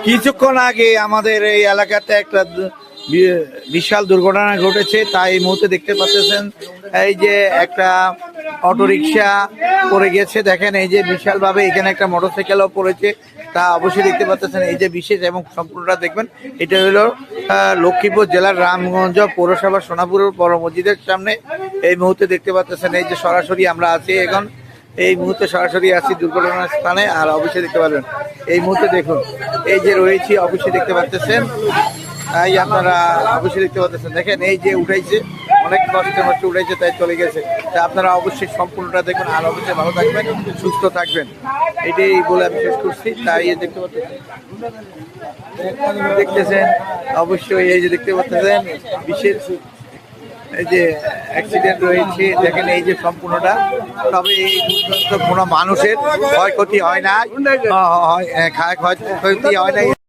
কিছুক্ষণ আগে আমাদের এই এলাকাতে একটা বিশাল দুর্ঘটনা ঘটেছে, তাই এই মুহূর্তে দেখতে পাচ্ছেন এই যে একটা অটোরিকশা পড়ে গেছে। দেখেন এই যে বিশালভাবে এখানে একটা মোটরসাইকেলও পড়েছে, তা অবশ্যই দেখতে পাচ্ছেন। এই যে বিশেষ এবং সম্পূর্ণটা দেখবেন, এটা হলো লক্ষ্মীপুর জেলার রামগঞ্জ পৌরসভা সোনাপুর বড় মসজিদের সামনে এই মুহূর্তে দেখতে পাচ্ছেন। এই যে সরাসরি আমরা আছি এখন, এই মুহূর্তে সরাসরি আছি দুর্ঘটনার স্থানে। আর অবশ্যই দেখতে পারবেন এই মুহূর্তে দেখুন এই যে রয়েছি, অবশ্যই দেখতে পাচ্ছেন। তাই আপনারা অবশ্যই দেখতে পাচ্ছেন, দেখেন এই যে উঠাইছে, অনেক কষ্টে মষ্টে উঠেছে, তাই চলে গেছে। তাই আপনারা অবশ্যই সম্পূর্ণটা দেখুন, আর অবশ্যই ভালো থাকবেন, সুস্থ থাকবেন, এটাই বলে আমি শেষ করছি। তাই দেখতে পাচ্ছেন, দেখতেছেন অবশ্যই এই যে দেখতে পাচ্ছেন বিশেষ এই যে অ্যাক্সিডেন্ট রয়েছে। দেখেন এই যে সম্পূর্ণটা, তবে এই পর্যন্ত কোনো মানুষের ক্ষয়ক্ষতি হয় না, ক্ষয়ক্ষতি হয় না।